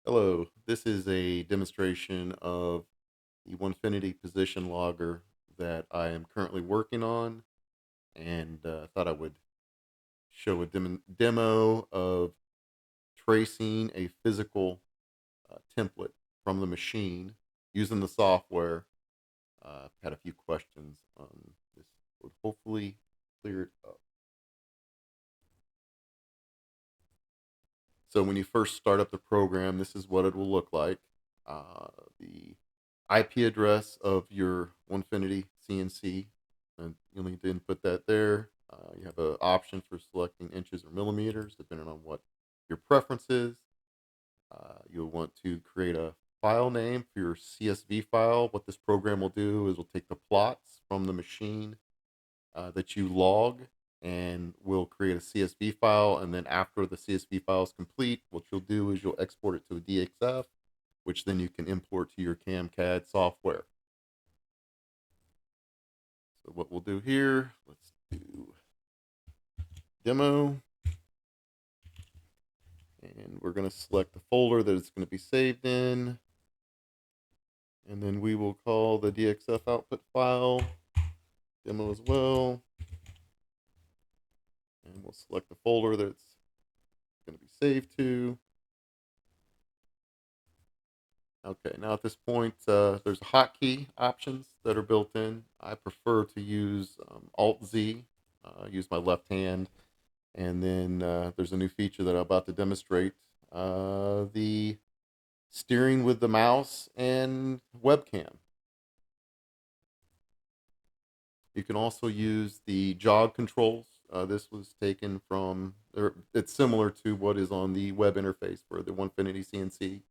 Hello, this is a demonstration of the Onefinity position logger that I am currently working on, and thought I would show a demo of tracing a physical template from the machine using the software. I've had a few questions on this, would hopefully clear it up. So when you first start up the program, this is what it will look like. The IP address of your Onefinity CNC, and you'll need to input that there. You have an option for selecting inches or millimeters, depending on what your preference is. You'll want to create a file name for your CSV file. What this program will do is we'll take the plots from the machine that you log, and we'll create a CSV file. And then after the CSV file is complete, what you'll do is you'll export it to a DXF, which then you can import to your CAD software. So what we'll do here, let's do demo, and we're going to select the folder that it's going to be saved in, and then we will call the DXF output file demo as well, and we'll select the folder that it's going to be saved to. Okay, now at this point, there's hotkey options that are built in. I prefer to use Alt-Z, use my left hand. And then there's a new feature that I'm about to demonstrate, the steering with the mouse and webcam. You can also use the jog controls. This was taken from, it's similar to what is on the web interface for the Onefinity CNC.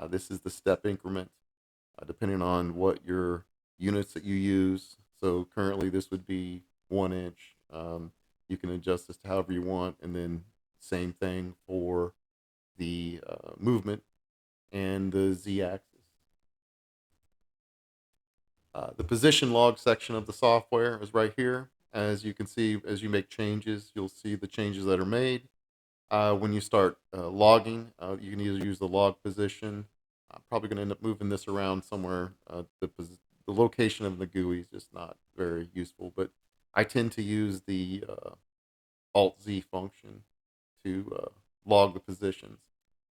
This is the step increment, depending on what your units that you use. So currently this would be 1 inch. You can adjust this to however you want, and then same thing for the movement and the z-axis. The position log section of the software is right here. As you can see, as you make changes, you'll see the changes that are made. When you start logging, you can either use the log position. I'm probably going to end up moving this around somewhere. The location of the GUI is just not very useful, but I tend to use the Alt-Z function to log the positions.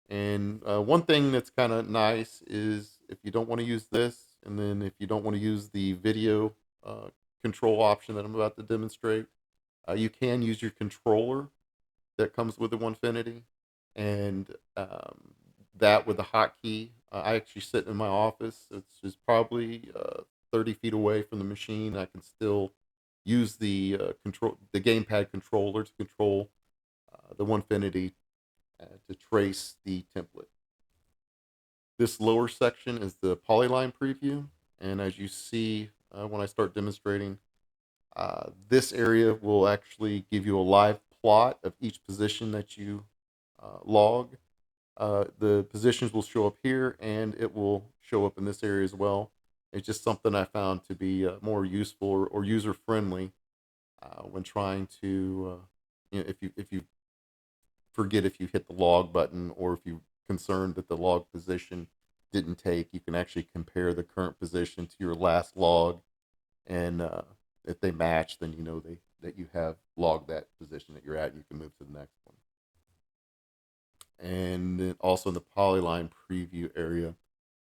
And one thing that's kind of nice is if you don't want to use this, and then if you don't want to use the video control option that I'm about to demonstrate, you can use your controller that comes with the Onefinity, and that with the hotkey. I actually sit in my office. It's just probably 30 feet away from the machine. I can still use the gamepad controller to control the Onefinity to trace the template. This lower section is the polyline preview, and as you see when I start demonstrating, this area will actually give you a live plot of each position that you log. The positions will show up here, and it will show up in this area as well. It's just something I found to be more useful or user friendly when trying to, if you forget if you hit the log button, or if you're concerned that the log position didn't take, you can actually compare the current position to your last log, and if they match, then you know that you have logged that position that you're at. You can move to the next one. And then also in the polyline preview area,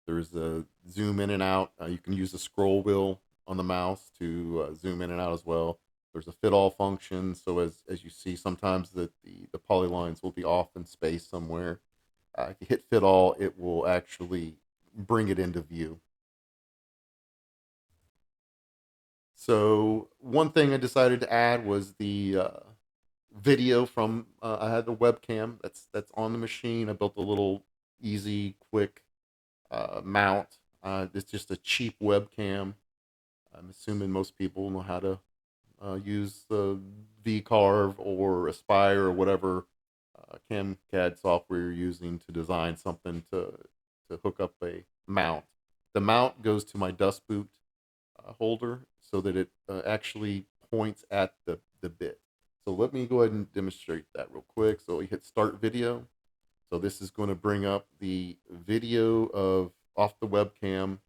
there's a zoom in and out. You can use the scroll wheel on the mouse to zoom in and out as well. There's a fit all function, so as you see, sometimes the polylines will be off in space somewhere. If you hit fit all, it will actually bring it into view. So one thing I decided to add was the video from. I had the webcam that's on the machine. I built a little easy, quick mount. It's just a cheap webcam. I'm assuming most people know how to use the VCarve or Aspire or whatever CAD software you're using to design something to hook up a mount. The mount goes to my dust boot holder so that it actually points at the bit. So let me go ahead and demonstrate that real quick. So we hit start video. So this is going to bring up the video of off the webcam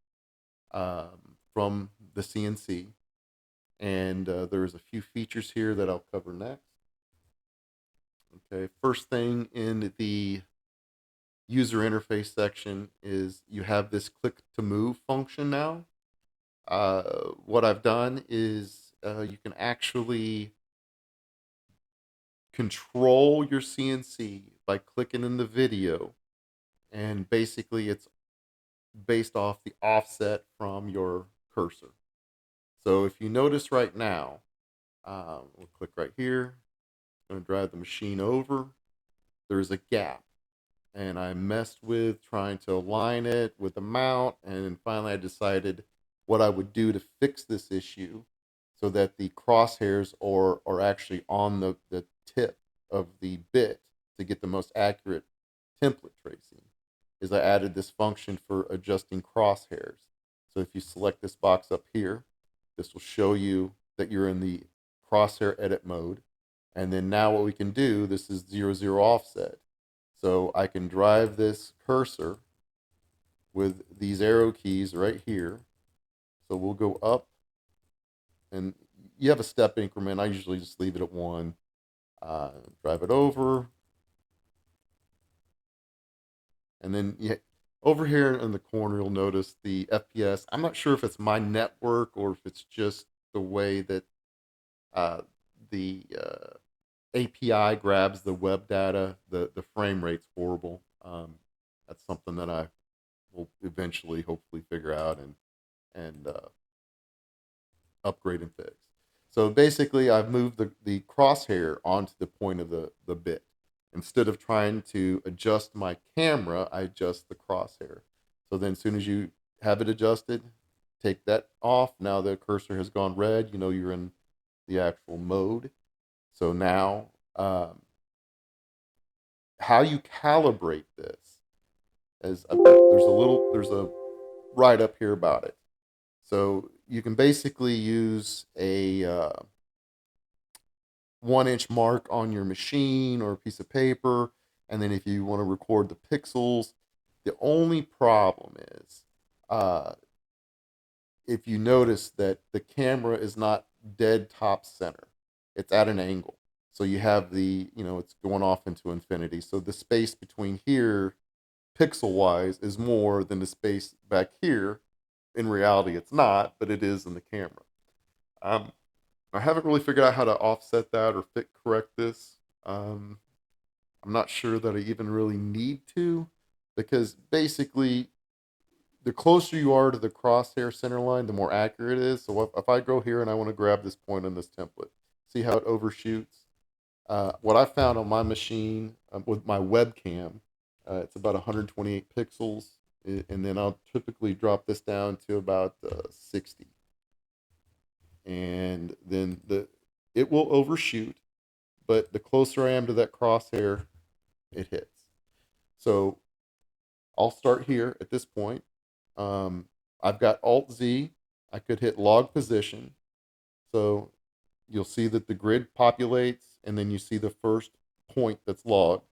from the CNC. And there's a few features here that I'll cover next. Okay, first thing in the user interface section is you have this click to move function now. What I've done is you can actually control your CNC by clicking in the video, and basically it's based off the offset from your cursor. So if you notice right now, we'll click right here, I'm going to drive the machine over. There's a gap, and I messed with trying to align it with the mount, and finally I decided what I would do to fix this issue so that the crosshairs are actually on the tip of the bit to get the most accurate template tracing is I added this function for adjusting crosshairs. So if you select this box up here, this will show you that you're in the crosshair edit mode. And then now what we can do, this is 0, 0 offset. So I can drive this cursor with these arrow keys right here. So we'll go up, and you have a step increment. I usually just leave it at 1. Drive it over. And then over here in the corner, you'll notice the FPS. I'm not sure if it's my network or if it's just the way that the API grabs the web data. The frame rate's horrible. That's something that I will eventually, hopefully, figure out and upgrade and fix. So basically, I've moved the crosshair onto the point of the bit. Instead of trying to adjust my camera, I adjust the crosshair. So then as soon as you have it adjusted, take that off. Now the cursor has gone red. You know you're in the actual mode. So now how you calibrate this is there's a write up here about it. So you can basically use a 1 inch mark on your machine or a piece of paper. And then if you want to record the pixels, the only problem is if you notice that the camera is not dead top center, it's at an angle. So you have it's going off into infinity. So the space between here, pixel wise, is more than the space back here. In reality, it's not, but it is in the camera. I haven't really figured out how to offset that or correct this. I'm not sure that I even really need to, because basically, the closer you are to the crosshair center line, the more accurate it is. So if I go here and I want to grab this point on this template, see how it overshoots? What I found on my machine with my webcam, it's about 128 pixels, and then I'll typically drop this down to about 60. And then it will overshoot, but the closer I am to that crosshair, it hits. So I'll start here at this point. I've got Alt Z. I could hit log position. So you'll see that the grid populates, and then you see the first point that's logged.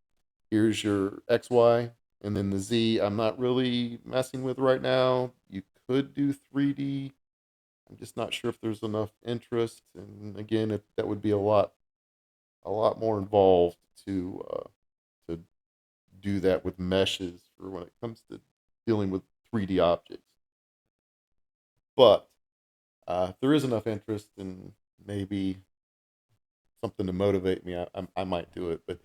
Here's your XY, and then the Z I'm not really messing with right now. You could do 3D. I'm just not sure if there's enough interest. And again, that would be a lot more involved to do that with meshes for when it comes to dealing with 3D objects. But if there is enough interest and maybe something to motivate me, I might do it. But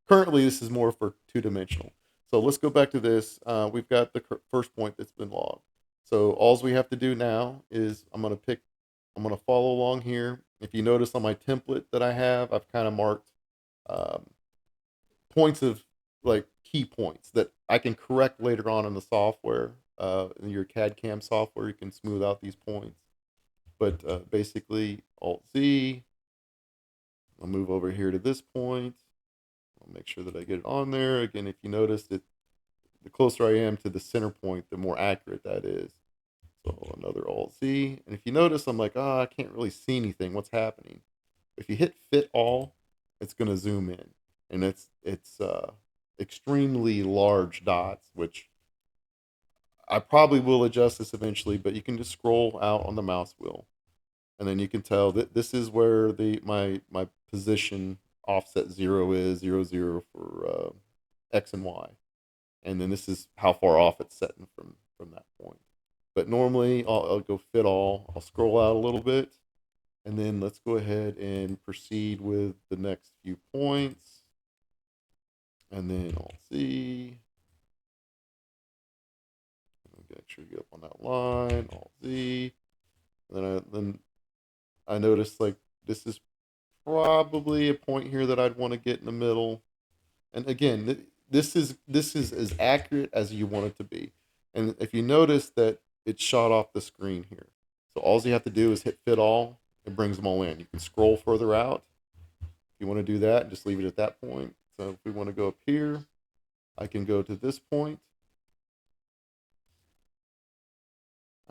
currently, this is more for 2-dimensional. So let's go back to this. We've got the first point that's been logged. So all we have to do now is I'm going to follow along here. If you notice on my template that I have, I've kind of marked points of like key points that I can correct later on in the software. In your CAD CAM software, you can smooth out these points. But basically, Alt Z. I'll move over here to this point. I'll make sure that I get it on there. Again, if you notice that the closer I am to the center point, the more accurate that is. So another Alt Z. And if you notice, I'm like, I can't really see anything. What's happening? If you hit Fit All, it's going to zoom in. And extremely large dots, which I probably will adjust this eventually, but you can just scroll out on the mouse wheel, and then you can tell that this is where my position offset 0 is, 0, 0 for X and Y. And then this is how far off it's setting from that point. But normally I'll go fit all. I'll scroll out a little bit, and then let's go ahead and proceed with the next few points. And then I'll see. Make sure you get up on that line. Alt Z. And then I noticed like this is probably a point here that I'd want to get in the middle. And again, this is as accurate as you want it to be. And if you notice that it shot off the screen here, so all you have to do is hit fit all. It brings them all in. You can scroll further out if you want to do that. Just leave it at that point. So if we want to go up here, I can go to this point.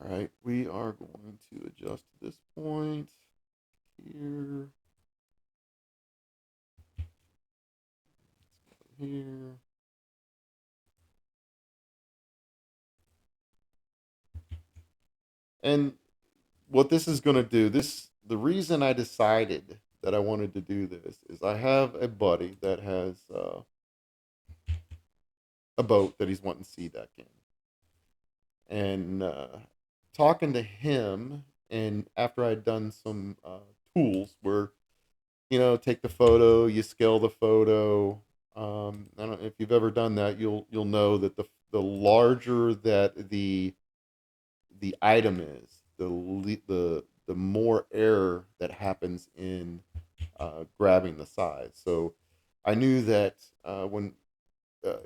All right, we are going to adjust to this point here. Here. And what this is going to do, the reason I decided that I wanted to do this is I have a buddy that has a boat that he's wanting sea deck in. And talking to him, and after I'd done some tools where, take the photo, you scale the photo. I don't know if you've ever done that. You'll know that the larger that the item is, the more error that happens in grabbing the size. So I knew that when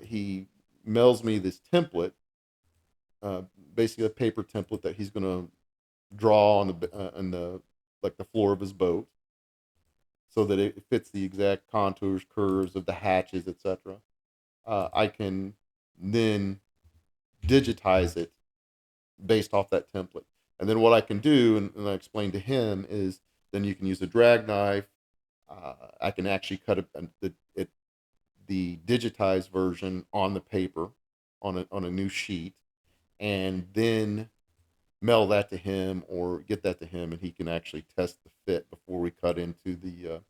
he mails me this template, uh, basically a paper template that he's going to draw on the like the floor of his boat, so that it fits the exact contours, curves of the hatches, etc. I can then digitize it based off that template. And then what I can do, and I explained to him, is then you can use a drag knife. I can actually cut the digitized version on the paper on a new sheet, and then mail that to him or get that to him, and he can actually test the fit before we cut into the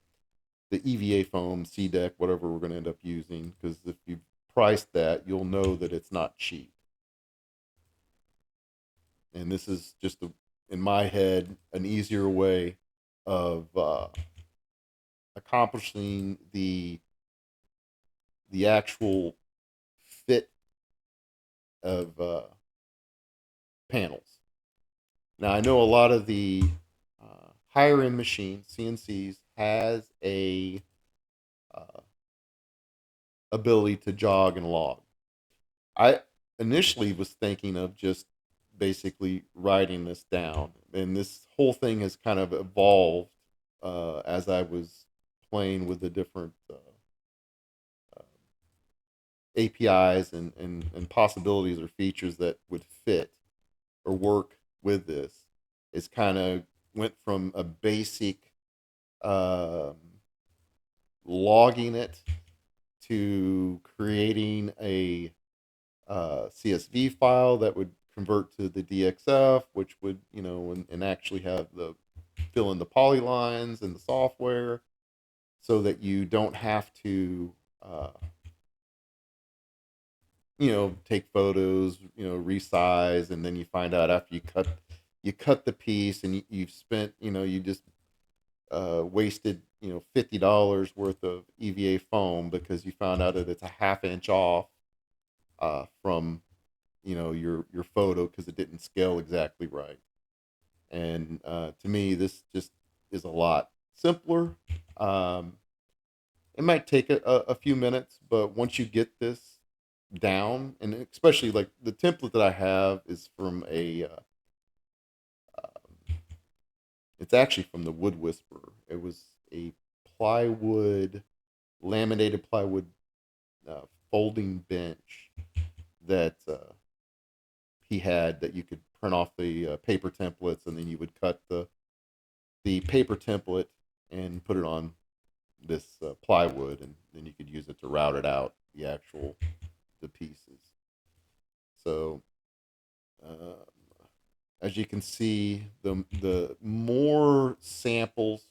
EVA foam, C deck, whatever we're going to end up using. Because if you price that, you'll know that it's not cheap. And this is just in my head an easier way of accomplishing the actual fit of panels. Now I know a lot of the higher end machines, CNCs, has a uh, ability to jog and log. I initially was thinking of just basically writing this down, and this whole thing has kind of evolved as I was playing with the different APIs and possibilities or features that would fit or work with this. It's kind of went from a basic um, logging it to creating a CSV file that would convert to the DXF, which would, and actually have the fill in the polylines in the software, so that you don't have to, take photos, resize, and then you find out after you cut the piece, and you've spent, you just wasted, $50 worth of EVA foam because you found out that it's a half inch off from your photo because it didn't scale exactly right. And to me, this just is a lot simpler. Um, it might take a few minutes, but once you get this down, and especially like the template that I have is from it's actually from the Wood Whisperer. It was a plywood, laminated plywood folding bench that he had, that you could print off the paper templates, and then you would cut the paper template and put it on this plywood, and then you could use it to route it out the pieces. So as you can see, the more samples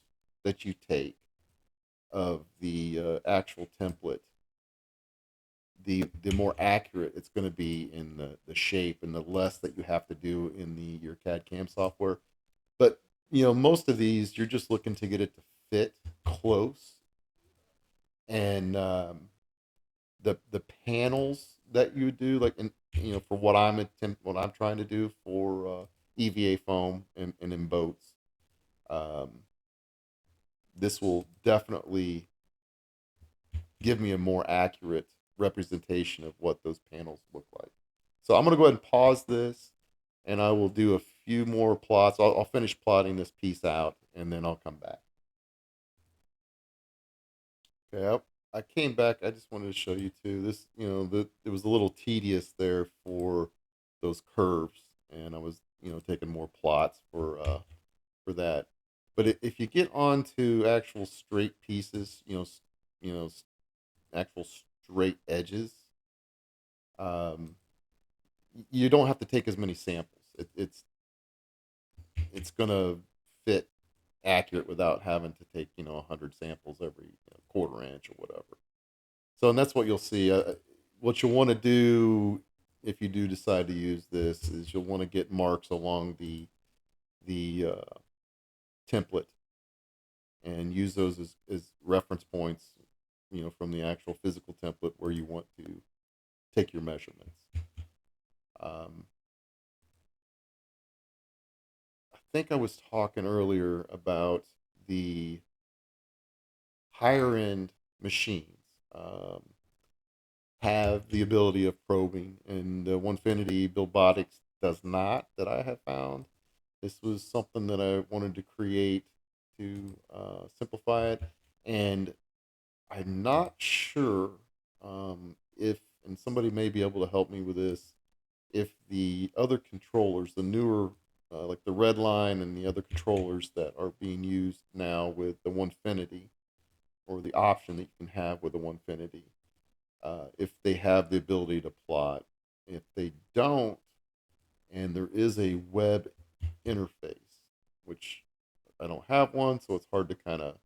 that you take of the actual template, the more accurate it's going to be in the shape, and the less that you have to do in your CAD CAM software. But most of these you're just looking to get it to fit close, and the panels that you do, like, in for what I'm trying to do for EVA foam and in boats, um, this will definitely give me a more accurate representation of what those panels look like. So I'm going to go ahead and pause this, and I will do a few more plots. I'll finish plotting this piece out, and then I'll come back. Okay, I came back. I just wanted to show you too. This, it was a little tedious there for those curves, and I was, taking more plots for that. But if you get onto actual straight pieces, you know, actual straight edges, um, you don't have to take as many samples. It's gonna fit accurate without having to take 100 samples every quarter inch or whatever. So, and that's what you'll see. What you'll want to do if you do decide to use this is you'll want to get marks along the template and use those as reference points, from the actual physical template where you want to take your measurements. Um, I think I was talking earlier about the higher end machines have the ability of probing, and the Onefinity Buildbotics does not, that I have found. This was something that I wanted to create to simplify it, and I'm not sure if, and somebody may be able to help me with this, if the other controllers, the newer, like the red line and the other controllers that are being used now with the Onefinity, or the option that you can have with the Onefinity, if they have the ability to plot. If they don't, and there is a web interface, which I don't have one, so it's hard to kind of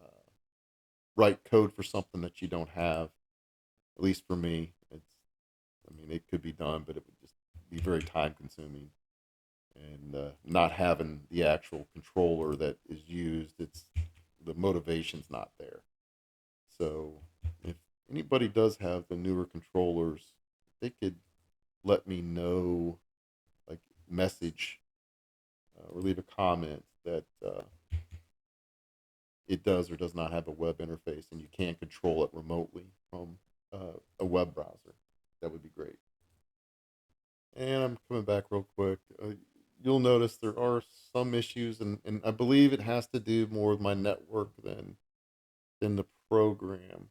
uh, write code for something that you don't have. At least for me, I mean, it could be done, but it would just be very time consuming. And not having the actual controller that is used, the motivation's not there. So if anybody does have the newer controllers, they could let me know, like, message or leave a comment that it does or does not have a web interface and you can control it remotely from a web browser. That would be great. And I'm coming back real quick. You'll notice there are some issues, and I believe it has to do more with my network than the program,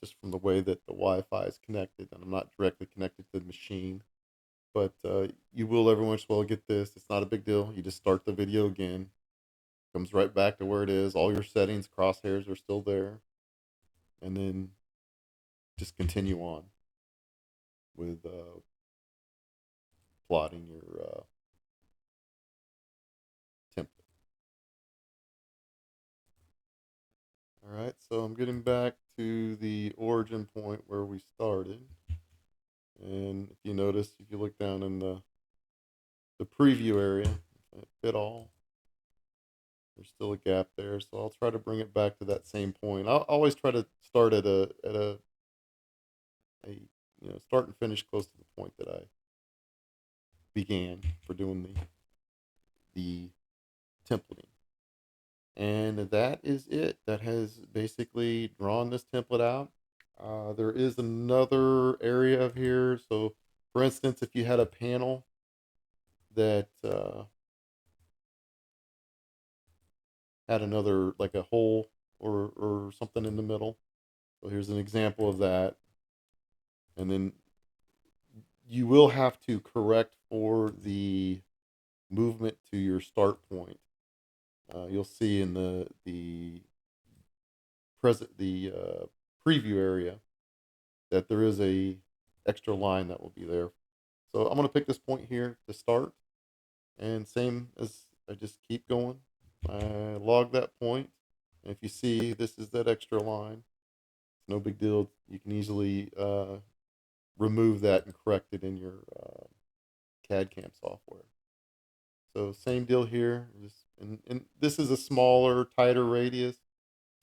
just from the way that the Wi-Fi is connected, and I'm not directly connected to the machine. But you will every once in a while get this. It's not a big deal. You just start the video again. Comes right back to where it is. All your settings, crosshairs are still there, and then just continue on with plotting your template. All right, so I'm getting back to the origin point where we started. And if you notice, if you look down in the preview area, fit all, there's still a gap there. So I'll try to bring it back to that same point. I'll always try to start at a start and finish close to the point that I began for doing the templating. And that is it. That has basically drawn this template out. There is another area of here. So, for instance, if you had a panel that had another, like a hole or something in the middle. So here's an example of that. And then you will have to correct for the movement to your start point. You'll see in the preview area that there is a extra line that will be there. So I'm going to pick this point here to start, and same as I just keep going. I log that point, and if you see, this is that extra line. It's no big deal. You can easily remove that and correct it in your CAD CAM software. So same deal here. And this is a smaller, tighter radius.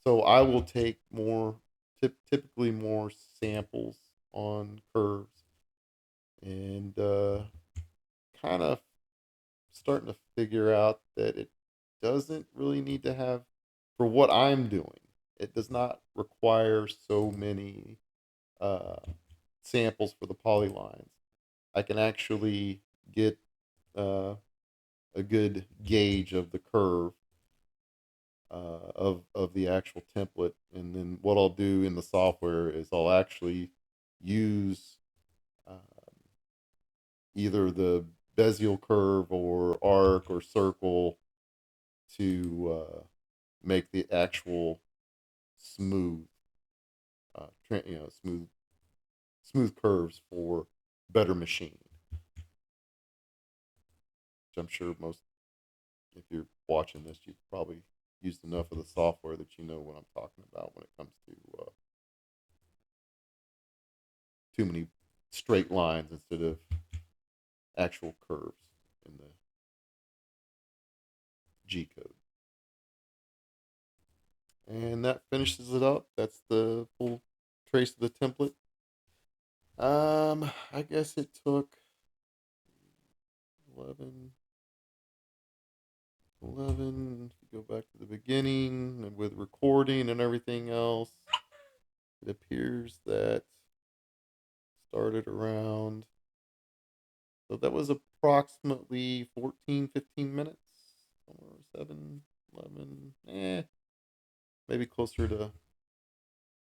So I will take more, typically more samples on curves, and kind of starting to figure out that it doesn't really need to have, for what I'm doing, it does not require so many uh, samples for the polylines. I can actually get uh, a good gauge of the curve of the actual template, and then what I'll do in the software is I'll actually use uh, either the Bezier curve or arc or circle to make the actual smooth, smooth curves for better machining. Which I'm sure most, if you're watching this, you've probably used enough of the software that you know what I'm talking about when it comes to too many straight lines instead of actual curves in the G code. And that finishes it up. That's the full trace of the template. I guess it took 11, 11. If you go back to the beginning and with recording and everything else, it appears that started around, so that was approximately 14, 15 minutes, or 7, 11, maybe closer to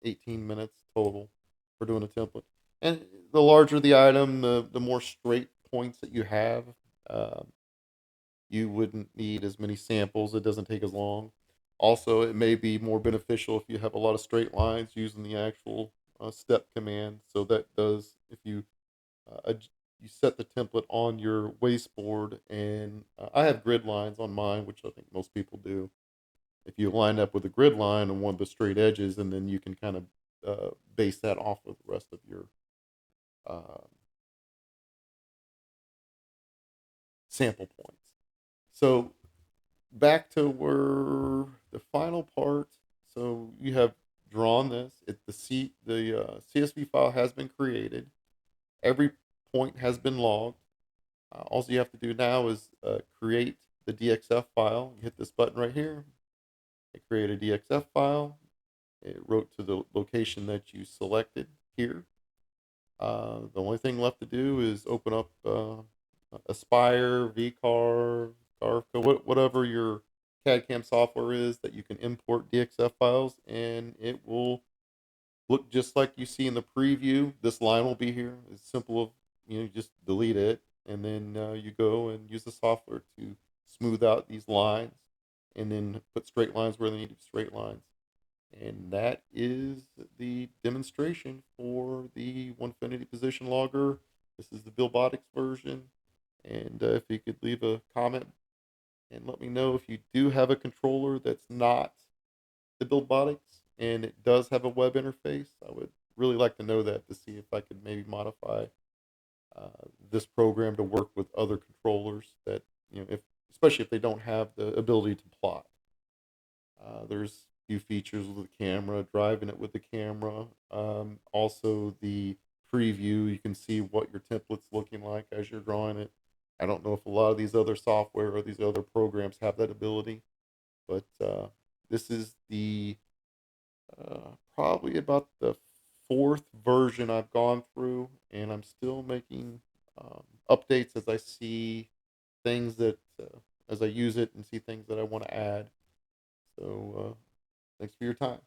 18 minutes total for doing a template. And the larger the item, the more straight points that you have, um, you wouldn't need as many samples. It doesn't take as long. Also, it may be more beneficial if you have a lot of straight lines using the actual step command. So that does, if you you set the template on your wasteboard, and I have grid lines on mine, which I think most people do. If you line up with a grid line on one of the straight edges, and then you can kind of base that off of the rest of your uh, sample points. So back to where the final part. So you have drawn this. The CSV file has been created. Every point has been logged. All you have to do now is create the DXF file. You hit this button right here. It created a DXF file. It wrote to the location that you selected here. The only thing left to do is open up Aspire, VCarve, Carveco, whatever your CAD CAM software is that you can import DXF files, and it will look just like you see in the preview. This line will be here. It's simple. You just delete it, and then you go and use the software to smooth out these lines, and then put straight lines where they need to be straight lines. And that is the demonstration for the Onefinity Position Logger. This is the Billbotics version. And if you could leave a comment and let me know if you do have a controller that's not the Billbotics and it does have a web interface, I would really like to know that to see if I could maybe modify uh, this program to work with other controllers that, if especially if they don't have the ability to plot. There's a few features with the camera, driving it with the camera. Also, the preview, you can see what your template's looking like as you're drawing it. I don't know if a lot of these other software or these other programs have that ability, but this is the probably about the fourth version I've gone through, and I'm still making updates as I see things that, as I use it and see things that I want to add. So, thanks for your time.